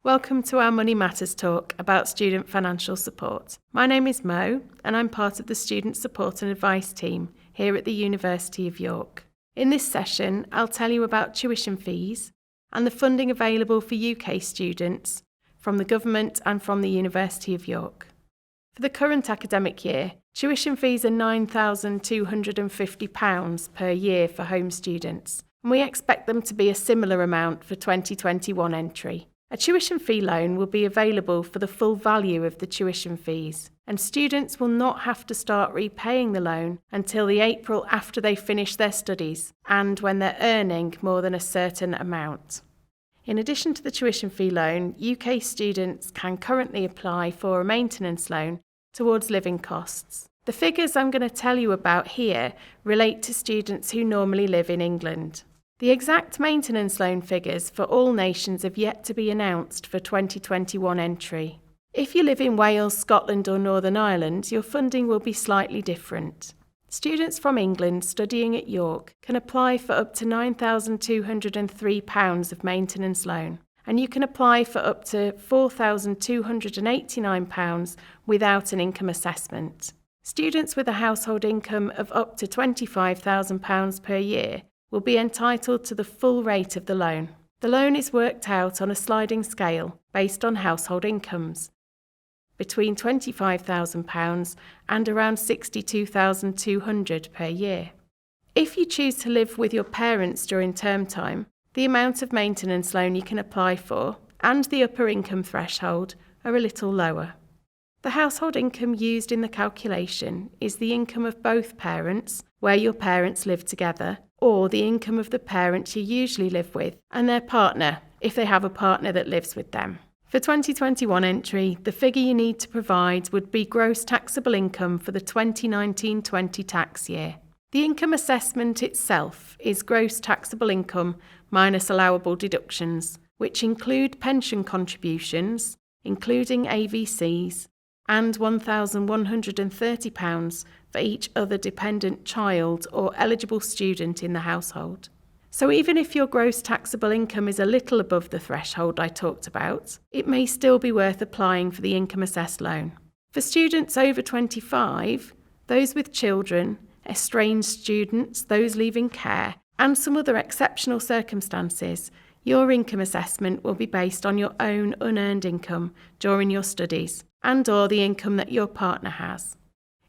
Welcome to our Money Matters talk about student financial support. My name is Mo and I'm part of the Student Support and Advice team here at the University of York. In this session, I'll tell you about tuition fees and the funding available for UK students from the government and from the University of York. For the current academic year, tuition fees are £9,250 per year for home students, and we expect them to be a similar amount for 2021 entry. A tuition fee loan will be available for the full value of the tuition fees, and students will not have to start repaying the loan until the April after they finish their studies and when they're earning more than a certain amount. In addition to the tuition fee loan, UK students can currently apply for a maintenance loan towards living costs. The figures I'm going to tell you about here relate to students who normally live in England. The exact maintenance loan figures for all nations have yet to be announced for 2021 entry. If you live in Wales, Scotland or Northern Ireland, your funding will be slightly different. Students from England studying at York can apply for up to £9,203 of maintenance loan, and you can apply for up to £4,289 without an income assessment. Students with a household income of up to £25,000 per year will be entitled to the full rate of the loan. The loan is worked out on a sliding scale based on household incomes, between £25,000 and around £62,200 per year. If you choose to live with your parents during term time, the amount of maintenance loan you can apply for and the upper income threshold are a little lower. The household income used in the calculation is the income of both parents, where your parents live together, or the income of the parent you usually live with and their partner, if they have a partner that lives with them. For 2021 entry, the figure you need to provide would be gross taxable income for the 2019-20 tax year. The income assessment itself is gross taxable income minus allowable deductions, which include pension contributions, including AVCs, and £1,130 for each other dependent child or eligible student in the household. So even if your gross taxable income is a little above the threshold I talked about, it may still be worth applying for the income assessed loan. For students over 25, those with children, estranged students, those leaving care, and some other exceptional circumstances, your income assessment will be based on your own unearned income during your studies and/or the income that your partner has.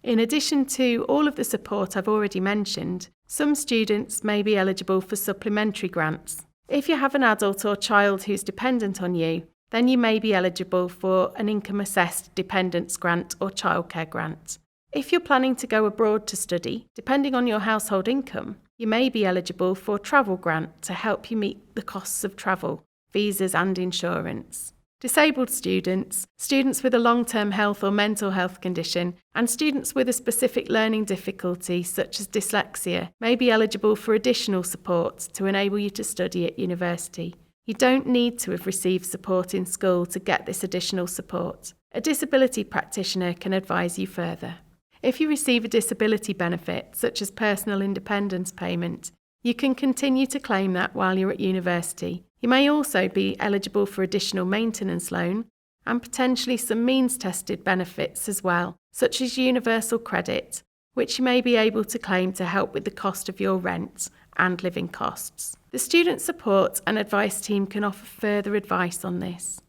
In addition to all of the support I've already mentioned, some students may be eligible for supplementary grants. If you have an adult or child who's dependent on you, then you may be eligible for an income-assessed dependence grant or childcare grant. If you're planning to go abroad to study, depending on your household income, you may be eligible for a travel grant to help you meet the costs of travel, visas and insurance. Disabled students, students with a long-term health or mental health condition, and students with a specific learning difficulty such as dyslexia may be eligible for additional support to enable you to study at university. You don't need to have received support in school to get this additional support. A disability practitioner can advise you further. If you receive a disability benefit, such as personal independence payment, you can continue to claim that while you're at university. You may also be eligible for additional maintenance loan and potentially some means-tested benefits as well, such as universal credit, which you may be able to claim to help with the cost of your rent and living costs. The Student Support and Advice team can offer further advice on this.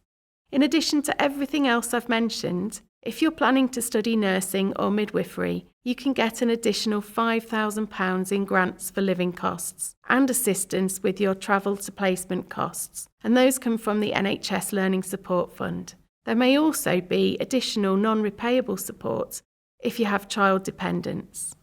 In addition to everything else I've mentioned, if you're planning to study nursing or midwifery, you can get an additional £5,000 in grants for living costs and assistance with your travel to placement costs, and those come from the NHS Learning Support Fund. There may also be additional non-repayable support if you have child dependents.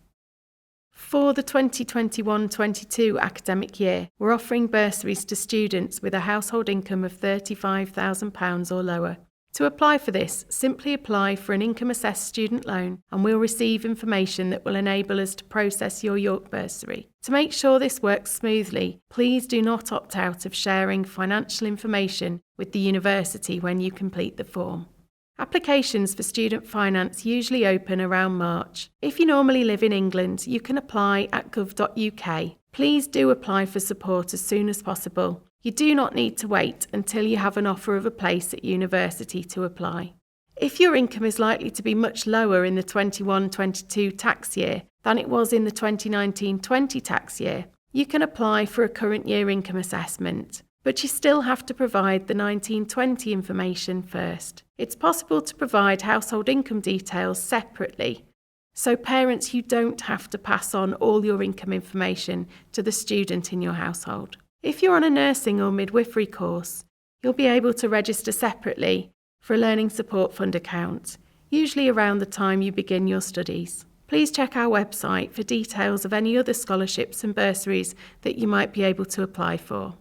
For the 2021-22 academic year, we're offering bursaries to students with a household income of £35,000 or lower. To apply for this, simply apply for an income-assessed student loan and we'll receive information that will enable us to process your York bursary. To make sure this works smoothly, please do not opt out of sharing financial information with the university when you complete the form. Applications for student finance usually open around March. If you normally live in England, you can apply at gov.uk. Please do apply for support as soon as possible. You do not need to wait until you have an offer of a place at university to apply. If your income is likely to be much lower in the 21-22 tax year than it was in the 2019-20 tax year, you can apply for a current year income assessment, but you still have to provide the 19-20 information first. It's possible to provide household income details separately, so parents, you don't have to pass on all your income information to the student in your household. If you're on a nursing or midwifery course, you'll be able to register separately for a Learning Support Fund account, usually around the time you begin your studies. Please check our website for details of any other scholarships and bursaries that you might be able to apply for.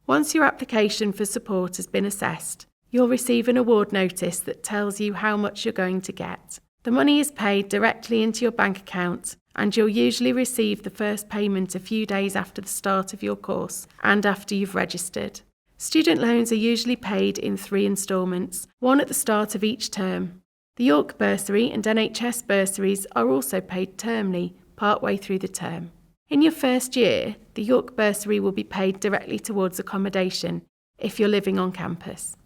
Once your application for support has been assessed, you'll receive an award notice that tells you how much you're going to get. The money is paid directly into your bank account, and you'll usually receive the first payment a few days after the start of your course and after you've registered. Student loans are usually paid in 3 instalments, one at the start of each term. The York Bursary and NHS bursaries are also paid termly, partway through the term. In your first year, the York Bursary will be paid directly towards accommodation if you're living on campus.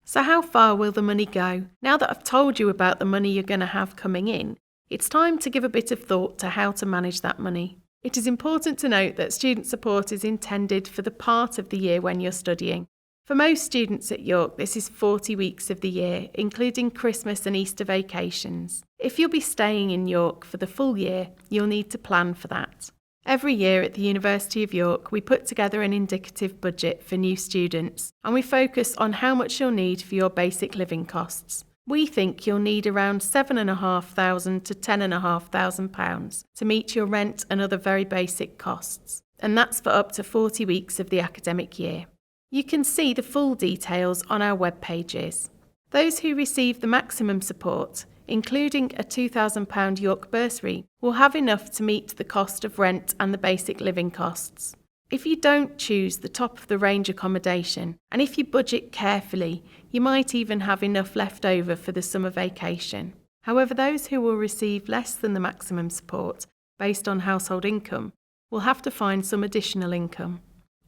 So how far will the money go? Now that I've told you about the money you're going to have coming in, it's time to give a bit of thought to how to manage that money. It is important to note that student support is intended for the part of the year when you're studying. For most students at York, this is 40 weeks of the year, including Christmas and Easter vacations. If you'll be staying in York for the full year, you'll need to plan for that. Every year at the University of York, we put together an indicative budget for new students, and we focus on how much you'll need for your basic living costs. We think you'll need around £7,500 to £10,500 to meet your rent and other very basic costs, and that's for up to 40 weeks of the academic year. You can see the full details on our web pages. Those who receive the maximum support, including a £2,000 York bursary, will have enough to meet the cost of rent and the basic living costs. If you don't choose the top-of-the-range accommodation, and if you budget carefully, you might even have enough left over for the summer vacation. However, those who will receive less than the maximum support, based on household income, will have to find some additional income.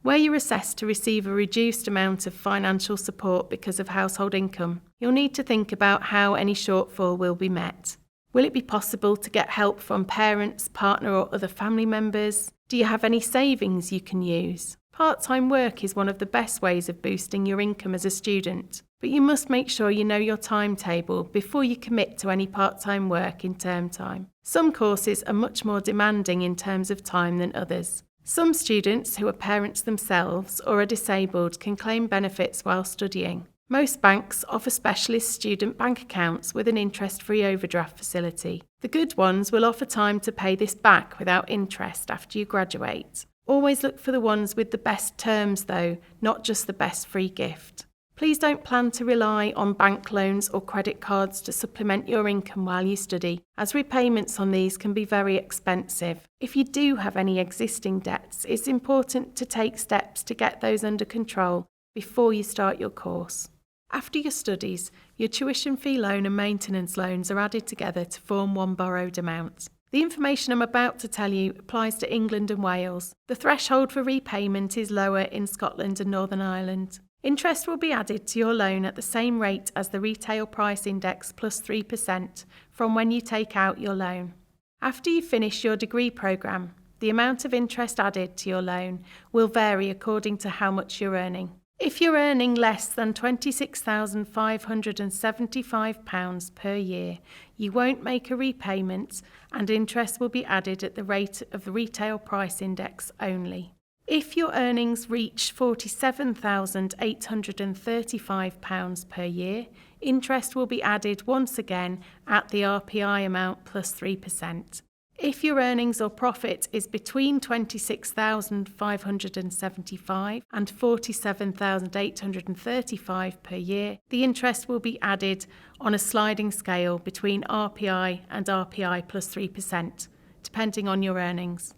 Where you're assessed to receive a reduced amount of financial support because of household income, you'll need to think about how any shortfall will be met. Will it be possible to get help from parents, partner or other family members? Do you have any savings you can use? Part-time work is one of the best ways of boosting your income as a student, but you must make sure you know your timetable before you commit to any part-time work in term time. Some courses are much more demanding in terms of time than others. Some students who are parents themselves or are disabled can claim benefits while studying. Most banks offer specialist student bank accounts with an interest-free overdraft facility. The good ones will offer time to pay this back without interest after you graduate. Always look for the ones with the best terms though, not just the best free gift. Please don't plan to rely on bank loans or credit cards to supplement your income while you study, as repayments on these can be very expensive. If you do have any existing debts, it's important to take steps to get those under control before you start your course. After your studies, your tuition fee loan and maintenance loans are added together to form one borrowed amount. The information I'm about to tell you applies to England and Wales. The threshold for repayment is lower in Scotland and Northern Ireland. Interest will be added to your loan at the same rate as the retail price index plus 3% from when you take out your loan. After you finish your degree programme, the amount of interest added to your loan will vary according to how much you're earning. If you're earning less than £26,575 per year, you won't make a repayment and interest will be added at the rate of the retail price index only. If your earnings reach £47,835 per year, interest will be added once again at the RPI amount plus 3%. If your earnings or profit is between £26,575 and £47,835 per year, the interest will be added on a sliding scale between RPI and RPI plus 3%, depending on your earnings.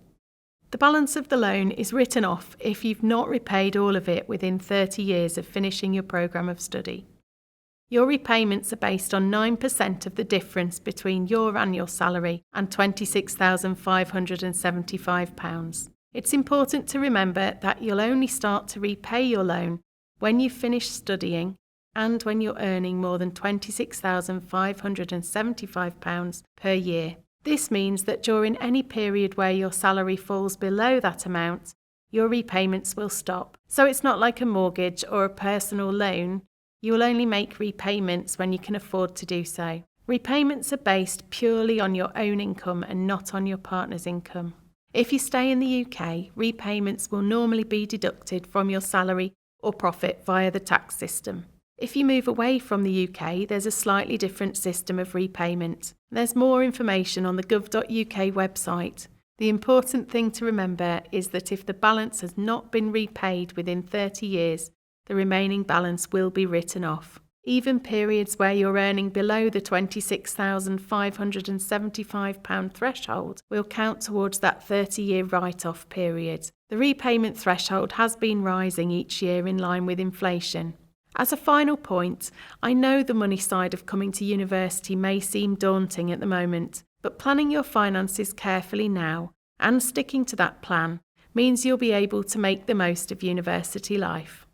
The balance of the loan is written off if you've not repaid all of it within 30 years of finishing your programme of study. Your repayments are based on 9% of the difference between your annual salary and £26,575. It's important to remember that you'll only start to repay your loan when you've finished studying and when you're earning more than £26,575 per year. This means that during any period where your salary falls below that amount, your repayments will stop. So it's not like a mortgage or a personal loan. You will only make repayments when you can afford to do so. Repayments are based purely on your own income and not on your partner's income. If you stay in the UK, repayments will normally be deducted from your salary or profit via the tax system. If you move away from the UK, there's a slightly different system of repayment. There's more information on the gov.uk website. The important thing to remember is that if the balance has not been repaid within 30 years, the remaining balance will be written off. Even periods where you're earning below the £26,575 threshold will count towards that 30-year write-off period. The repayment threshold has been rising each year in line with inflation. As a final point, I know the money side of coming to university may seem daunting at the moment, but planning your finances carefully now and sticking to that plan means you'll be able to make the most of university life.